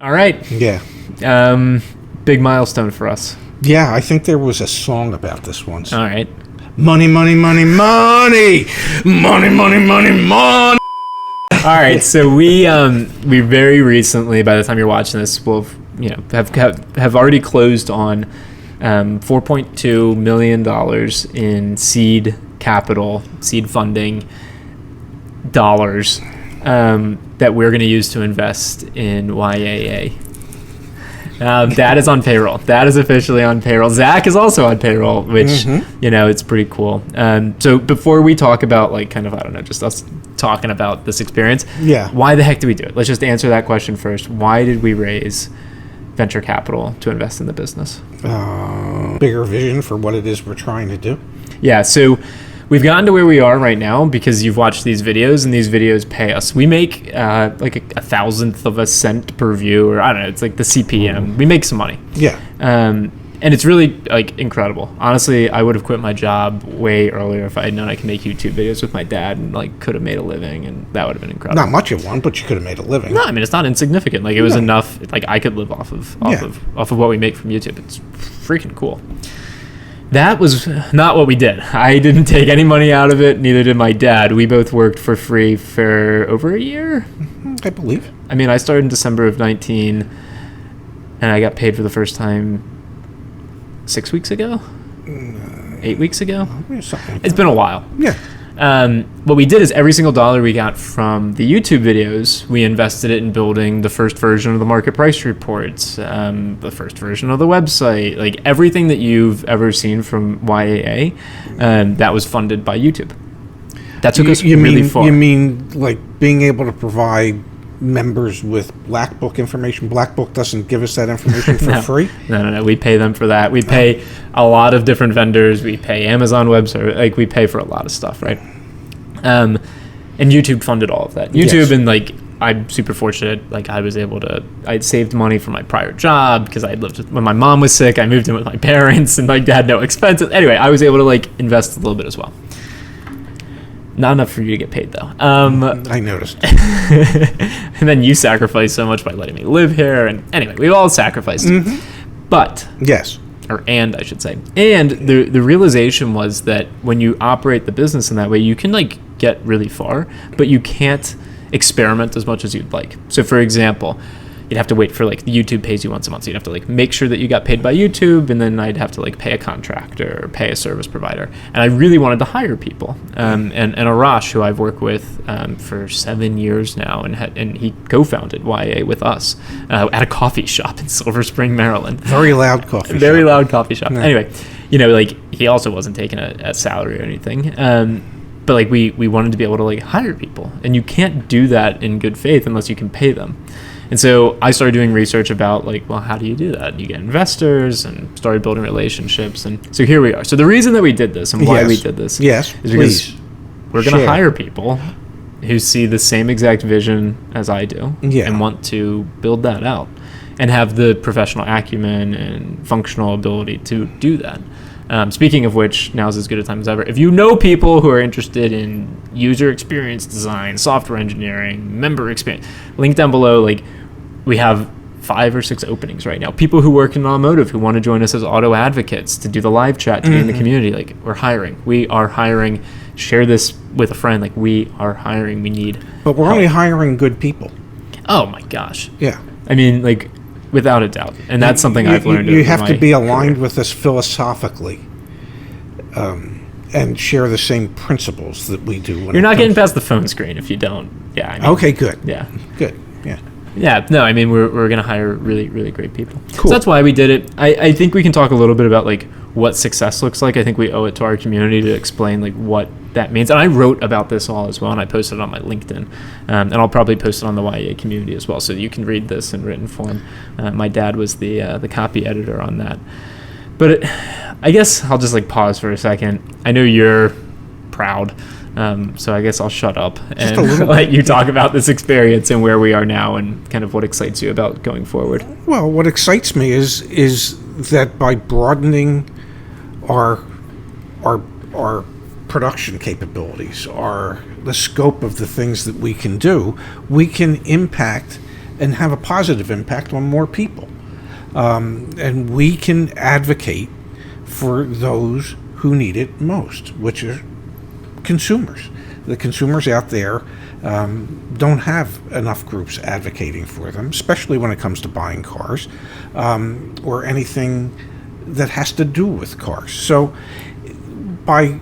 All right. Yeah. Big milestone for us. Yeah, I think there was a song about this once. All right. Money, money, money, money. Money, money, money, money. All right. So we very recently, by the time you're watching this, will have already closed on $4.2 million in seed capital, seed funding dollars that we're going to use to invest in YAA. That is on payroll. That is officially on payroll. Zach is also on payroll, which, it's pretty cool. So before we talk about just us talking about this experience, why the heck do we do it? Let's just answer that question first. Why did we raise venture capital to invest in the business? Bigger vision for what it is we're trying to do. Yeah, so we've gotten to where we are right now because you've watched these videos, and these videos pay us. We make like a thousandth of a cent per view, or I don't know, it's like the CPM. We make some money. Yeah. And it's really incredible. Honestly, I would have quit my job way earlier if I had known I could make YouTube videos with my dad and could have made a living, and that would have been incredible. Not much of one, but you could have made a living. No, I mean, it's not insignificant. It was enough. I could live off of what we make from YouTube. It's freaking cool. That was not what we did. I didn't take any money out of it. Neither did my dad. We both worked for free for over a year. I believe. I mean, I started in December of 19, and I got paid for the first time 6 weeks ago? 8 weeks ago? It's been a while. Yeah. What we did is every single dollar we got from the YouTube videos, we invested it in building the first version of the market price reports, the first version of the website, everything that you've ever seen from YAA, that was funded by YouTube. That took us really far. You mean being able to provide members with Black Book information? Black Book doesn't give us that information for free? No. We pay them for that. We pay a lot of different vendors. We pay Amazon Web Services. We pay for a lot of stuff, right? And YouTube funded all of that. YouTube, and I'm super fortunate. I'd saved money from my prior job because I lived when my mom was sick. I moved in with my parents and had no expenses. Anyway, I was able to invest a little bit as well. Not enough for you to get paid, though. I noticed. And then you sacrificed so much by letting me live here. And anyway, we all sacrificed. Mm-hmm. But yes, I should say. And the realization was that when you operate the business in that way, you can get really far, but you can't experiment as much as you'd like. So, for example, you'd have to wait for YouTube pays you once a month. So you'd have to make sure that you got paid by YouTube, and then I'd have to pay a contractor or pay a service provider. And I really wanted to hire people. And Arash, who I've worked with for 7 years now, and he co-founded YA with us at a coffee shop in Silver Spring, Maryland. Very loud coffee shop. Very loud coffee shop. Yeah. Anyway, he also wasn't taking a salary or anything. But we wanted to be able to hire people, and you can't do that in good faith unless you can pay them. And so I started doing research about how do you do that? You get investors, and started building relationships. And so here we are. So the reason that we did this and why we did this is because we're going to hire people who see the same exact vision as I do and want to build that out and have the professional acumen and functional ability to do that. Speaking of which, now's as good a time as ever. If you know people who are interested in user experience design, software engineering, member experience, link down below. We have 5 or 6 openings right now. People who work in automotive who want to join us as auto advocates to do the live chat, to be in the community. We're hiring. We are hiring. Share this with a friend. We are hiring. We need. But we're only hiring good people. Oh my gosh. Yeah. I mean, without a doubt. And that's something I've learned. You have to be aligned with us philosophically, and share the same principles that we do. You're not getting past the phone screen if you don't. Yeah. Okay, good. Yeah. Good. Yeah. Yeah, no, I mean, we're going to hire really, really great people. Cool. So that's why we did it. I think we can talk a little bit about what success looks like. I think we owe it to our community to explain what that means. And I wrote about this all as well, and I posted it on my LinkedIn. And I'll probably post it on the YA community as well, so you can read this in written form. My dad was the copy editor on that. But I guess I'll just pause for a second. I know you're proud. So I guess I'll shut up and let you talk about this experience and where we are now and kind of what excites you about going forward. Well, what excites me is that by broadening our production capabilities, the scope of the things that we can do, we can impact and have a positive impact on more people. And we can advocate for those who need it most, which is consumers. The consumers out there don't have enough groups advocating for them, especially when it comes to buying cars or anything that has to do with cars. So by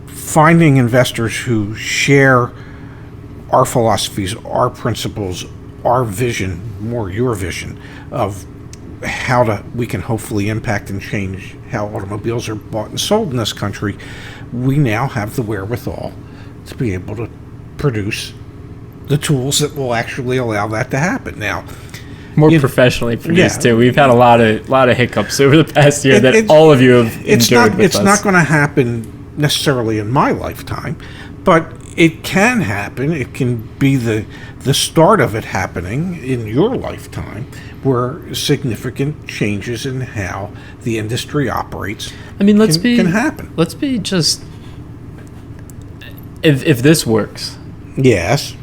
finding investors who share our philosophies, our principles, our vision, more your vision of how we can hopefully impact and change how automobiles are bought and sold in this country, we now have the wherewithal to be able to produce the tools that will actually allow that to happen. Now, more professionally produced too. We've had a lot of hiccups over the past year that all of you have endured with us. It's not going to happen necessarily in my lifetime, but it can happen. It can be the start of it happening in your lifetime, where significant changes in how the industry operates can happen. Let's be just... If this works... Yes.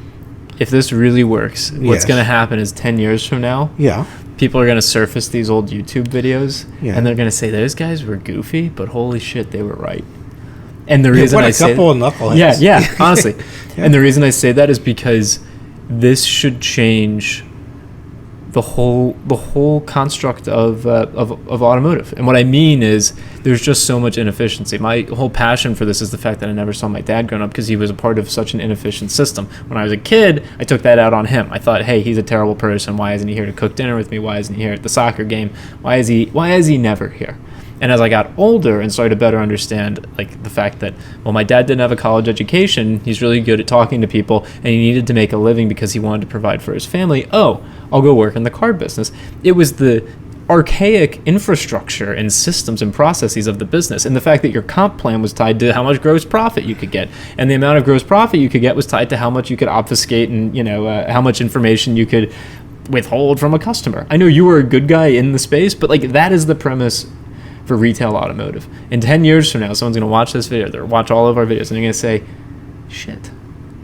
If this really works, what's going to happen is 10 years from now, people are going to surface these old YouTube videos, and they're going to say, those guys were goofy, but holy shit, they were right. And the reason I say... What a couple of knuckleheads. Yeah, honestly. And the reason I say that is because this should change the whole construct of automotive. And what I mean is there's just so much inefficiency. My whole passion for this is the fact that I never saw my dad growing up because he was a part of such an inefficient system. When I was a kid, I took that out on him. I thought, hey, he's a terrible person. Why isn't he here to cook dinner with me? Why isn't he here at the soccer game? Why is he never here? And as I got older and started to better understand like the fact that, well, my dad didn't have a college education, he's really good at talking to people, and he needed to make a living because he wanted to provide for his family. Oh, I'll go work in the car business. It was the archaic infrastructure and systems and processes of the business, and the fact that your comp plan was tied to how much gross profit you could get, and the amount of gross profit you could get was tied to how much you could obfuscate and how much information you could withhold from a customer. I know you were a good guy in the space, but like that is the premise for retail automotive. In 10 years from now, someone's going to watch this video, they'll watch all of our videos, and they're going to say, shit,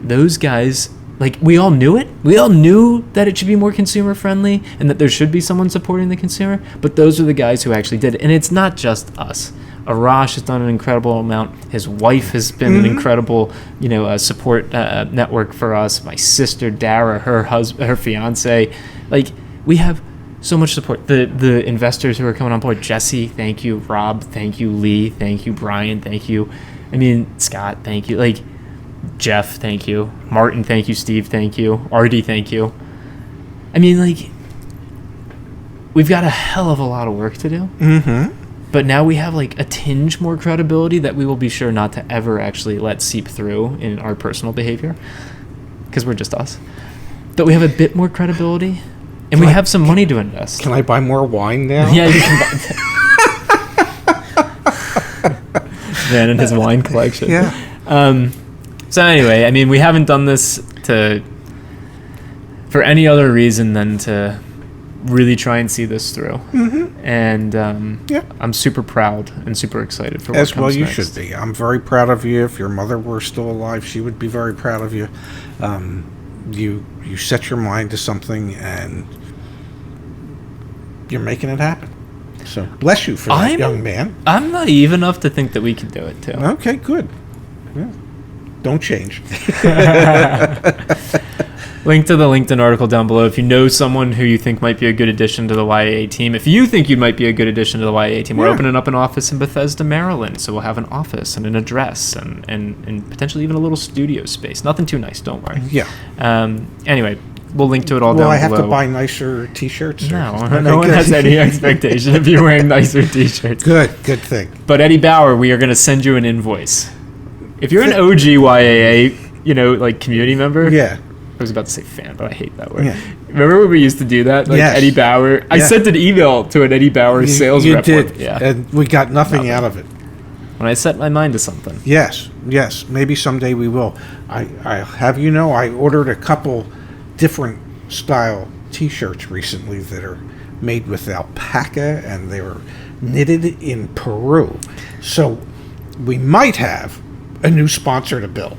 those guys, like, we all knew it. We all knew that it should be more consumer friendly and that there should be someone supporting the consumer, but those are the guys who actually did it. And it's not just us. Arash has done an incredible amount. His wife has been an incredible, support network for us. My sister, Dara, her fiance, like, we have so much support. The investors who are coming on board, Jesse, thank you. Rob, thank you. Lee, thank you. Brian, thank you. I mean, Scott, thank you. Like, Jeff, thank you. Martin, thank you. Steve, thank you. Artie, thank you. I mean, like, we've got a hell of a lot of work to do. Mm-hmm. But now we have, like, a tinge more credibility that we will be sure not to ever actually let seep through in our personal behavior, because we're just us. But we have a bit more credibility. And we have some money to invest. Can I buy more wine now? Yeah, you can buy Van and his wine collection. Yeah. So anyway, I mean, we haven't done this for any other reason than to really try and see this through. Mm-hmm. And I'm super proud and super excited for what comes next. As well you should be. I'm very proud of you. If your mother were still alive, she would be very proud of you. You set your mind to something and you're making it happen. So bless you for that, young man. I'm naive enough to think that we can do it too. Okay, good. Yeah. Don't change. Link to the LinkedIn article down below if you know someone who you think might be a good addition to the YAA team. If you think you might be a good addition to the YAA team, we're opening up an office in Bethesda, Maryland. So we'll have an office and an address and potentially even a little studio space. Nothing too nice, don't worry. Yeah. Anyway, we'll link to it all down below. Will I have to buy nicer T-shirts? No one has any expectation of you wearing nicer T-shirts. Good thing. But Eddie Bauer, we are going to send you an invoice. If you're an OG YAA, like community member. Yeah. I was about to say fan, but I hate that word. Yeah. Remember when we used to do that? Like Eddie Bauer. I sent an email to an Eddie Bauer sales rep. You did. Yeah. And we got nothing out of it. When I set my mind to something. Yes. Maybe someday we will. I have I ordered a couple different style T-shirts recently that are made with alpaca and they were knitted in Peru. So we might have a new sponsor to build.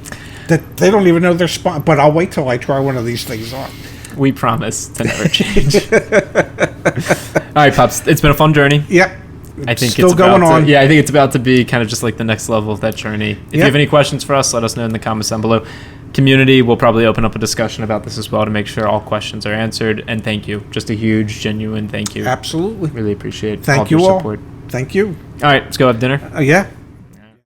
That they don't even know they're but I'll wait till I try one of these things on. We promise to never change. All right, Pops. It's been a fun journey. Yep. I think Still it's going on. Yeah, I think it's about to be kind of just like the next level of that journey. If you have any questions for us, let us know in the comments down below. Community, we'll probably open up a discussion about this as well to make sure all questions are answered. And thank you. Just a huge, genuine thank you. Absolutely. Really appreciate Thank all you your all. support. Thank you. All right, let's go have dinner. Yeah.